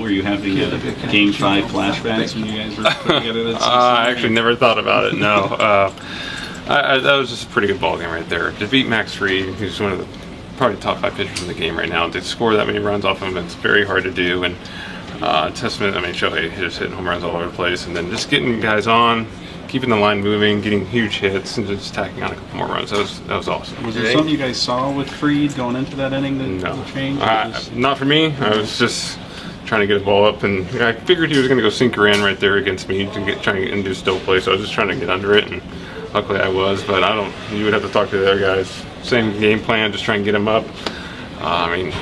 Were you having Game 5 flashbacks when you guys were putting together that? I actually never thought about it. No, that was just a pretty good ball game right there. To beat Max Fried, who's one of the probably top 5 pitchers in the game right now, to score that many runs off him, it's very hard to do. And testament, I mean, Shohei just hitting home runs all over the place, and then just getting guys on, keeping the line moving, getting huge hits, and just tacking on a couple more runs. That was awesome. Was there something you guys saw with Fried going into that inning that changed? Not for me. I was just trying to get a ball up, and I figured he was going to go sinker in right there against me to try and do still play. So I was just trying to get under it, and luckily I was. But you would have to talk to the other guys. Same game plan, just try and get him up. I mean,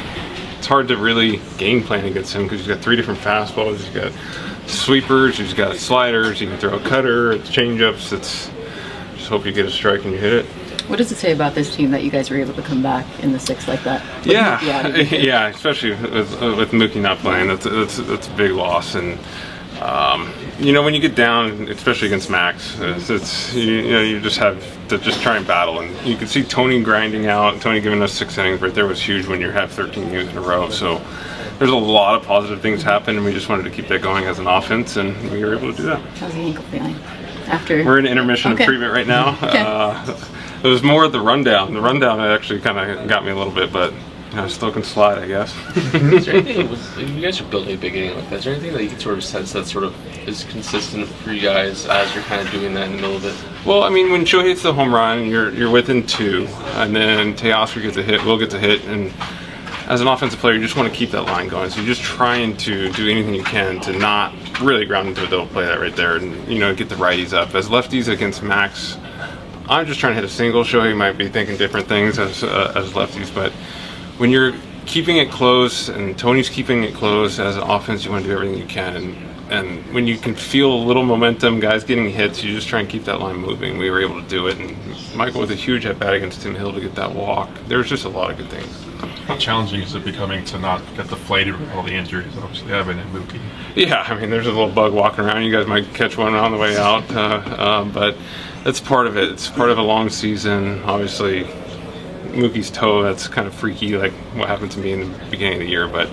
it's hard to really game plan against him because he's got 3 different fastballs. He's got sweepers, he's got sliders, he can throw a cutter, changeups. It's just hope you get a strike and you hit it. What does it say about this team that you guys were able to come back in the 6th like that? Yeah, especially with Mookie not playing, that's a big loss. And when you get down, especially against Max, you just have to just try and battle. And you can see Tony grinding out. Tony giving us 6 innings right there was huge when you have 13 games in a row. So there's a lot of positive things happen, and we just wanted to keep that going as an offense, and we were able to do that. How's the ankle feeling after? We're in intermission of treatment right now. It was more of the rundown. The rundown actually kind of got me a little bit, but I still can slide, I guess. Is there anything, you guys are building a big inning like that, is there anything that you can sort of sense that sort of is consistent for you guys as you're kind of doing that in the middle of it? Well, I mean, when Shohei hits the home run, you're within 2, and then Teoscar gets a hit, Will gets a hit, and as an offensive player, you just want to keep that line going. So you're just trying to do anything you can to not really ground into a double play that right there, and get the righties up. As lefties against Max, I'm just trying to hit a single. Shohei might be thinking different things as lefties, but when you're keeping it close and Tony's keeping it close as an offense, you want to do everything you can. And when you can feel a little momentum, guys getting hits, you just try and keep that line moving. We were able to do it, and Michael with a huge at-bat against Tim Hill to get that walk. There's just a lot of good things. How challenging is it becoming to not get deflated with all the injuries obviously having in Mookie? Yeah, I mean, there's a little bug walking around. You guys might catch one on the way out, but that's part of it. It's part of a long season. Obviously, Mookie's toe, that's kind of freaky, like what happened to me in the beginning of the year, but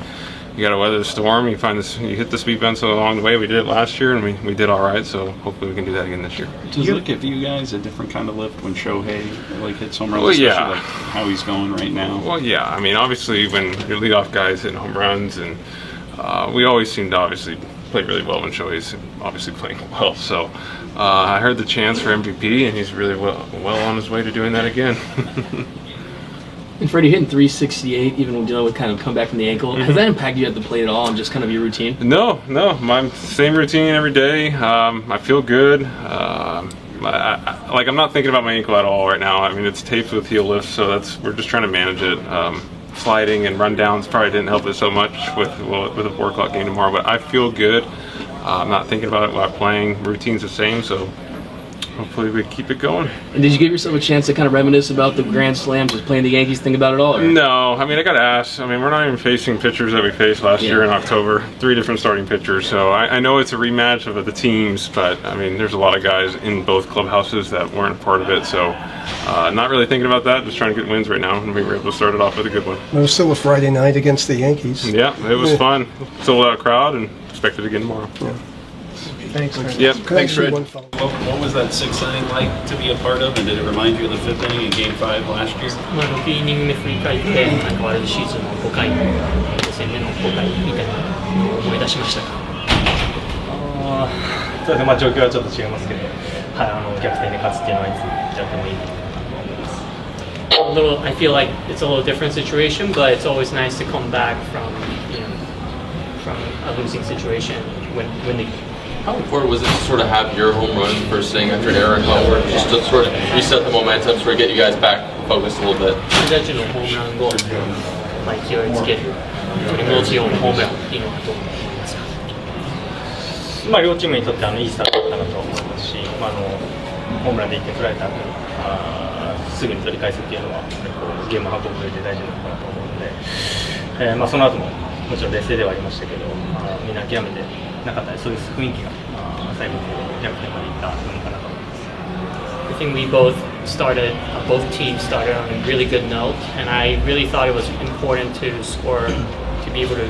you got to weather the storm. You hit the speed pencil along the way. We did it last year, and we did all right. So hopefully we can do that again this year. Does it give you guys a different kind of lift when Shohei hits home runs? Well, yeah. Like how he's going right now. Well, yeah. I mean, obviously when your leadoff guys hitting home runs, and we always seem to obviously play really well when Shohei's obviously playing well. So I heard the chance for MVP, and he's really well on his way to doing that again. And Freddie hitting 368, even when dealing with kind of comeback from the ankle, has that impacted you at the plate at all, and just kind of your routine? No, my same routine every day. I feel good. I'm not thinking about my ankle at all right now. I mean, it's taped with heel lifts, so we're just trying to manage it. Sliding and rundowns probably didn't help it so much with a 4 o'clock game tomorrow, but I feel good. I'm not thinking about it while playing. Routine's the same, so hopefully we keep it going. And did you give yourself a chance to kind of reminisce about the Grand Slams, just playing the Yankees, think about it all? Or? No, I mean, I got asked. I mean, we're not even facing pitchers that we faced last year in October. 3 different starting pitchers. So I know it's a rematch of the teams, but I mean, there's a lot of guys in both clubhouses that weren't a part of it. So not really thinking about that, just trying to get wins right now, and we were able to start it off with a good one. It was still a Friday night against the Yankees. Yeah, it was fun. Sold out crowd, and expect it again tomorrow. Yeah. Thanks, Fred. Yep, thanks, Fred. What was that 6th inning like to be a part of, and did it remind you of the 5th inning in Game 5 last year? 6イニング目振り返って、ワールドシーズンの5回、5戦目の5回みたいなのを思い出しましたか？そうですね、状況はちょっと違いますけど、逆転で勝つっていうのはいつやってもいいと思います。I feel like it's a little different situation, but it's always nice to come back from a losing situation when the How important was it to sort of have your home run first inning after Aaron Howard, just to sort of reset the momentum, sort of get you guys back focused a little bit? ジャッジのホームラン後、勢いをつける、取り戻すようなホームランっていうのはどう思いますか？両チームにとっていいスタートだったなと思いますし、ホームランで1点取られた後すぐに取り返すっていうのはゲーム運ぶ上で大事なのかなと思うので、その後ももちろん劣勢ではありましたけど、みんな諦めてなかったり、そういう雰囲気が最後に逆転までいったのかなと思います。I think both teams started on a really good note, and I really thought it was important to score to be able to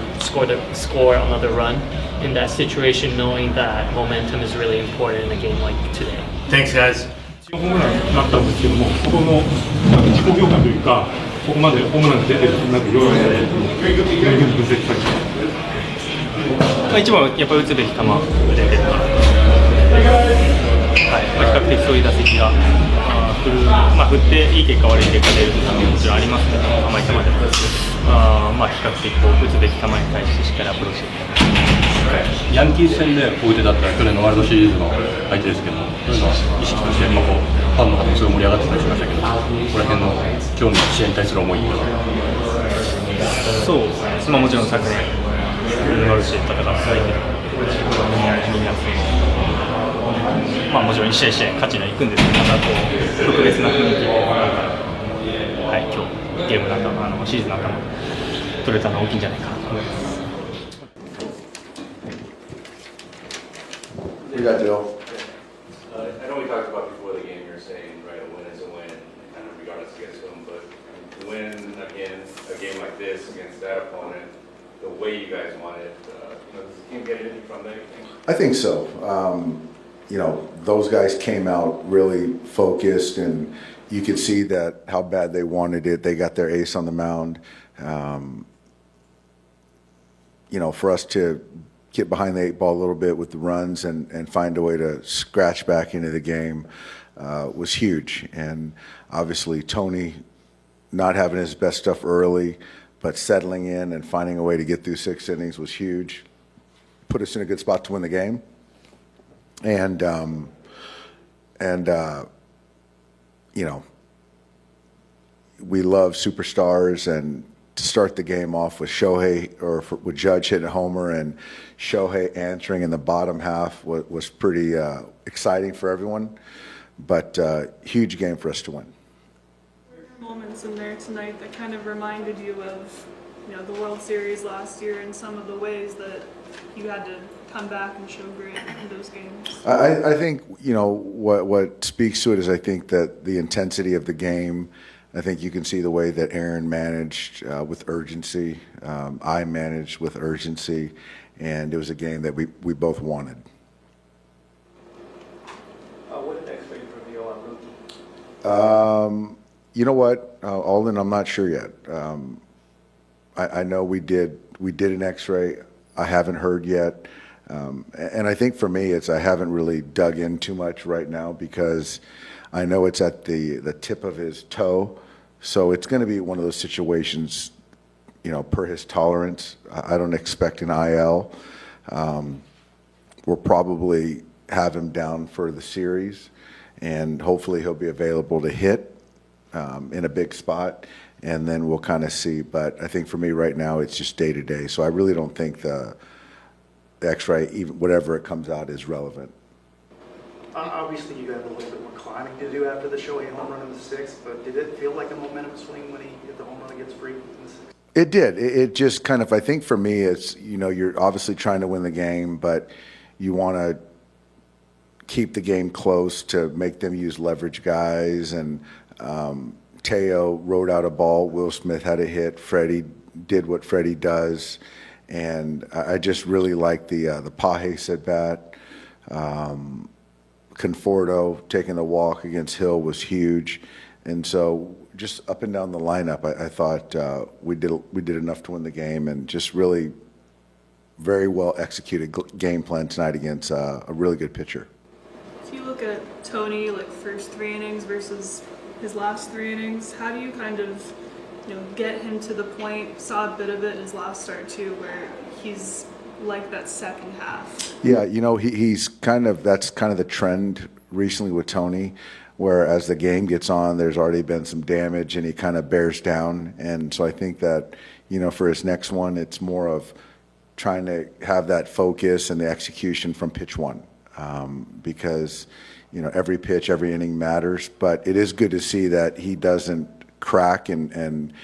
score another run in that situation, knowing that momentum is really important in a game like today. Thanks, guys. ホームランになったんですけども、そこの自己評価というか、ここまでホームランが出てるなんか要因で、どういうふうに分析されてますか？一番はやっぱり打つべき球を打ててるから、比較的そういう打席が振っていい結果悪い結果出るっていうのはもちろんありますけど、甘い球でも比較的打つべき球に対してしっかりアプローチしてヤンキース戦で大手だった去年のワールドシリーズの相手ですけども、そういうのは意識として、ファンの方もすごい盛り上がってたりしましたけど、ここら辺の今日の試合に対する思いというのは。そうですね、もちろん昨年ノルシー戦った相手みんなもちろん1試合1試合勝ちにはいくんですけど、また特別な雰囲気で、今日ゲームの頭、シーズンの頭取れたのは大きいんじゃないかなと思います。I know we talked about before the game, you're saying, right, a win is a win, kind of regardless against them, but win again a game like this against that opponent, the way you guys want it, does the team get anything from that, you think? I think so. Those guys came out really focused, and you could see that how bad they wanted it. They got their ace on the mound. For us to get behind the 8 ball a little bit with the runs and find a way to scratch back into the game was huge. And obviously Tony not having his best stuff early, but settling in and finding a way to get through 6 innings was huge. Put us in a good spot to win the game. And we love superstars, and to start the game off with Shohei, with Judge hitting a homer and Shohei answering in the bottom half was pretty exciting for everyone, but huge game for us to win. Moments in there tonight that kind of reminded you of, the World Series last year and some of the ways that you had to come back and show grit in those games? I think, what speaks to it is I think that the intensity of the game. I think you can see the way that Aaron managed with urgency. I managed with urgency, and it was a game that we both wanted. What did next for you from your rookie? You know what, Alden, I'm not sure yet. I know we did an X-ray. I haven't heard yet, and I think for me, I haven't really dug in too much right now because I know it's at the tip of his toe. So it's going to be one of those situations, per his tolerance. I don't expect an IL. We'll probably have him down for the series, and hopefully he'll be available to hit in a big spot, and then we'll kind of see. But I think for me right now, it's just day to day. So I really don't think the X-ray, even whatever it comes out, is relevant. Obviously, you have a little bit more climbing to do after the Shohei home run in the 6th, but did it feel like a momentum swing when he hit the home run against Freed in the 6th? It did. It just kind of, I think for me, it's, you're obviously trying to win the game, but you want to keep the game close to make them use leverage guys. And Teo rode out a ball. Will Smith had a hit. Freddie did what Freddie does. And I just really like the Pages at bat. Conforto taking the walk against Hill was huge, and so just up and down the lineup, I thought we did enough to win the game, and just really very well executed game plan tonight against a really good pitcher. If you look at Tony, first 3 innings versus his last 3 innings, how do you kind of get him to the point? Saw a bit of it in his last start too, where he's like that second half. Yeah, he's that's kind of the trend recently with Tony, where as the game gets on, there's already been some damage and he kind of bears down. And so I think that, for his next one, it's more of trying to have that focus and the execution from pitch 1, because, every pitch, every inning matters. But it is good to see that he doesn't crack and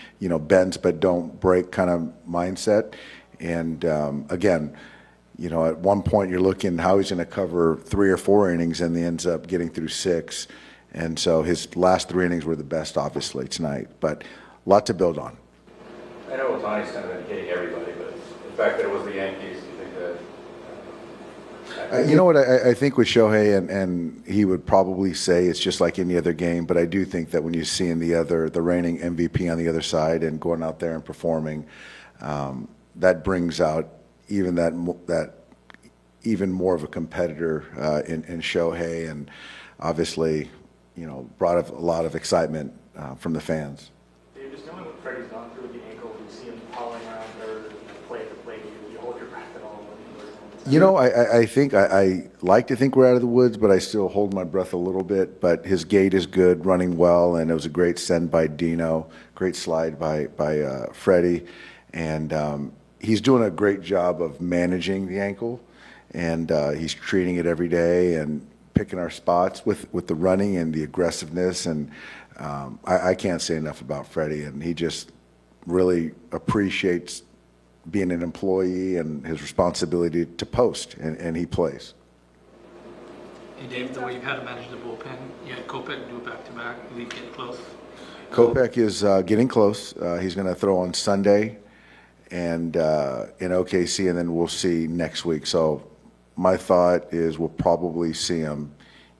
bends but don't break kind of mindset. And again, at one point you're looking how he's going to cover 3 or 4 innings, and he ends up getting through 6. And so his last 3 innings were the best, obviously, tonight. But a lot to build on. I know Otani's kind of been hitting everybody, but the fact that it was the Yankees, do you think that? You know what, I think with Shohei, and he would probably say it's just like any other game, but I do think that when you see the reigning MVP on the other side and going out there and performing, that brings out even that even more of a competitor in Shohei, and obviously, you know, brought a lot of excitement from the fans. Dave, just knowing what Freddie's gone through with the ankle, you see him hauling around or play at the plate, you hold your breath at all? You know, I think I like to think we're out of the woods, but I still hold my breath a little bit. But his gait is good, running well, and it was a great send by Dino, great slide by Freddie, and he's doing a great job of managing the ankle, and he's treating it every day and picking our spots with the running and the aggressiveness. And I can't say enough about Freddie, and he just really appreciates being an employee and his responsibility to post, and he plays. Hey, Dave, the way you've had to manage the bullpen, you had Kopech do it back-to-back. Is he getting close? Kopech is getting close. He's going to throw on Sunday and in OKC, and then we'll see next week. So my thought is we'll probably see him,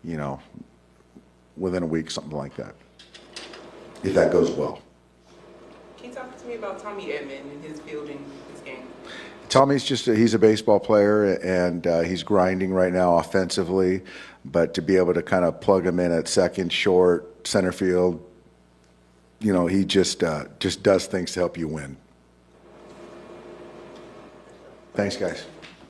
you know, within a week, something like that, if that goes well. Can you talk to me about Tommy Edman and his fielding this game? Tommy's he's a baseball player, and he's grinding right now offensively, but to be able to kind of plug him in at second, short, center field, you know, he just does things to help you win. Thanks, guys.